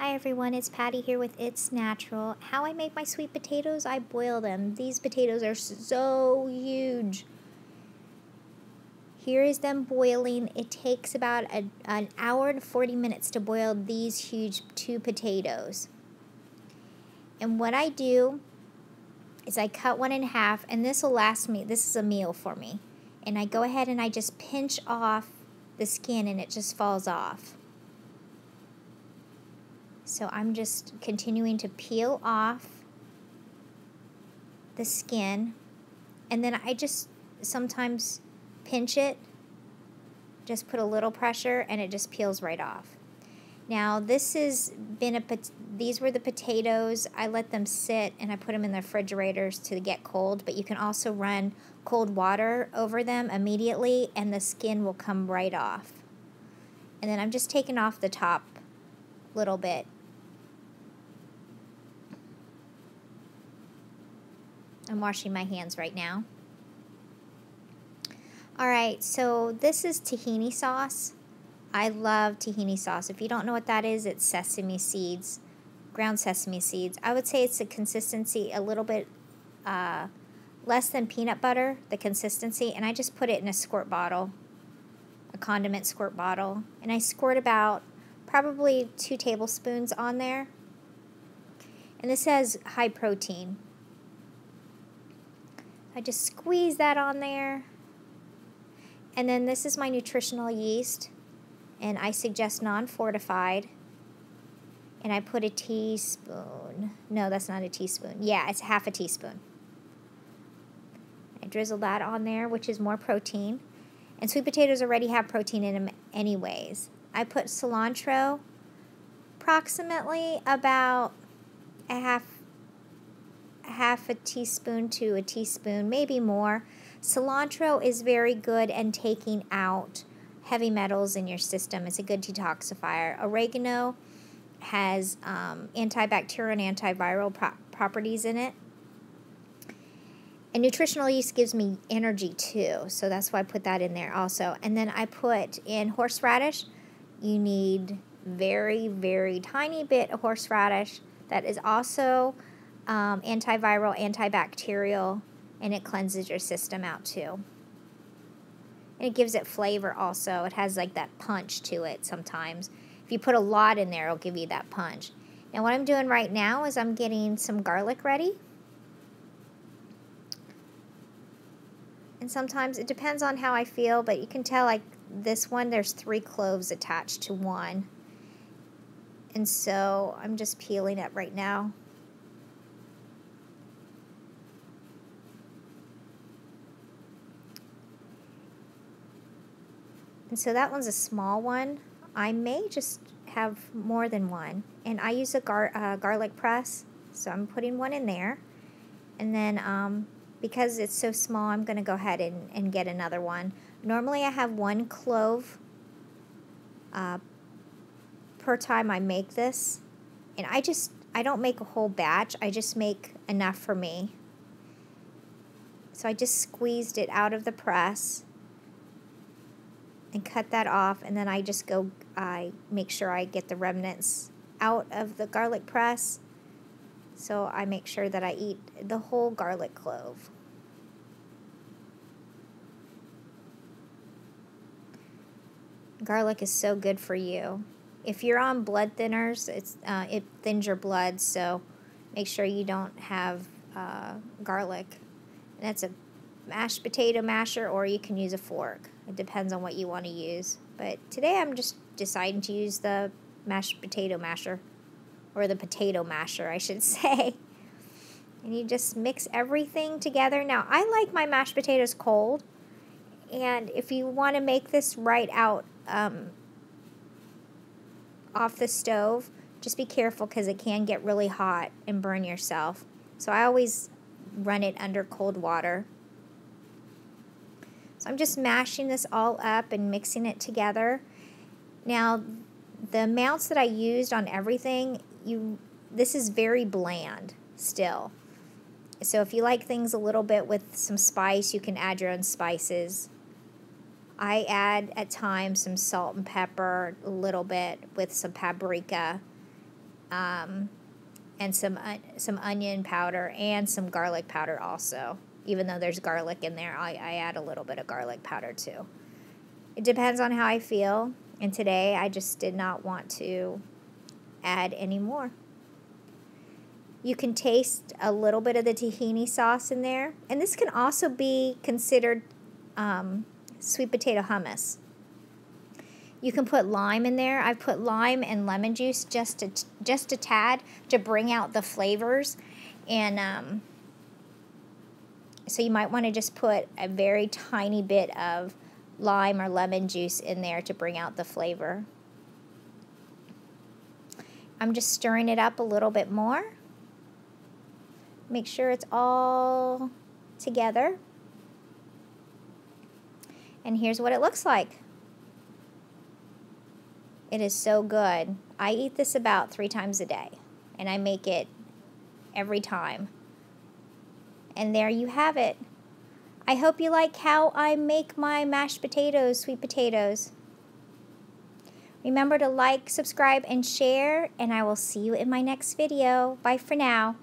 Hi everyone, it's Patty here with It's Natural. How I make my sweet potatoes, I boil them. These potatoes are so huge. Here is them boiling. It takes about an hour and 40 minutes to boil these huge 2 potatoes. And what I do is I cut one in half, and this will last me. This is a meal for me. And I go ahead and I just pinch off the skin and it just falls off. So I'm just continuing to peel off the skin, and then I just sometimes pinch it, just put a little pressure, and it just peels right off. Now these were the potatoes. I let them sit and I put them in the refrigerators to get cold, but you can also run cold water over them immediately and the skin will come right off. And then I'm just taking off the top little bit. I'm washing my hands right now. Alright, so this is tahini sauce. I love tahini sauce. If you don't know what that is, it's sesame seeds, ground sesame seeds. I would say it's a consistency a little bit less than peanut butter, the consistency, and I just put it in a squirt bottle, a condiment squirt bottle, and I squirt about probably 2 tablespoons on there. And this has high protein. I just squeeze that on there. And then this is my nutritional yeast, and I suggest non-fortified. And I put a teaspoon. No, that's not a teaspoon. Yeah, it's half a teaspoon. I drizzle that on there, which is more protein. And sweet potatoes already have protein in them anyways. I put cilantro, approximately about a half a teaspoon to a teaspoon, maybe more. Cilantro is very good at taking out heavy metals in your system. It's a good detoxifier. Oregano has antibacterial and antiviral properties in it. And nutritional yeast gives me energy too, so that's why I put that in there also. And then I put in horseradish. You need very, very tiny bit of horseradish. That is also antiviral, antibacterial, and it cleanses your system out too. And it gives it flavor also. It has like that punch to it sometimes. If you put a lot in there, it'll give you that punch. Now what I'm doing right now is I'm getting some garlic ready. And sometimes it depends on how I feel, but you can tell like this one, there's 3 cloves attached to one. And so I'm just peeling it right now. And so that one's a small one. I may just have more than one. And I use a garlic press, so I'm putting one in there. And then because it's so small, I'm going to go ahead and get another one. Normally I have 1 clove per time I make this. And I don't make a whole batch. I just make enough for me. So I just squeezed it out of the press and cut that off, and then I make sure I get the remnants out of the garlic press. So I make sure that I eat the whole garlic clove. Garlic is so good for you. If you're on blood thinners, it thins your blood, so make sure you don't have garlic. And that's a mashed potato masher, or you can use a fork. It depends on what you want to use. But today I'm just deciding to use the mashed potato masher, or the potato masher, I should say. And you just mix everything together. Now, I like my mashed potatoes cold. And if you want to make this right out off the stove, just be careful because it can get really hot and burn yourself. So I always run it under cold water. So I'm just mashing this all up and mixing it together. Now, the amounts that I used on everything, this is very bland still. So if you like things a little bit with some spice, you can add your own spices. I add at times some salt and pepper, a little bit with some paprika. and some onion powder and some garlic powder also. Even though there's garlic in there, I add a little bit of garlic powder too. It depends on how I feel, and today I just did not want to add any more. You can taste a little bit of the tahini sauce in there, and this can also be considered sweet potato hummus. You can put lime in there. I've put lime and lemon juice just a tad to bring out the flavors, and so you might want to just put a very tiny bit of lime or lemon juice in there to bring out the flavor. I'm just stirring it up a little bit more. Make sure it's all together. And here's what it looks like. It is so good. I eat this about 3 times a day, and I make it every time. And there you have it. I hope you like how I make my mashed potatoes, sweet potatoes. Remember to like, subscribe, and share, and I will see you in my next video. Bye for now.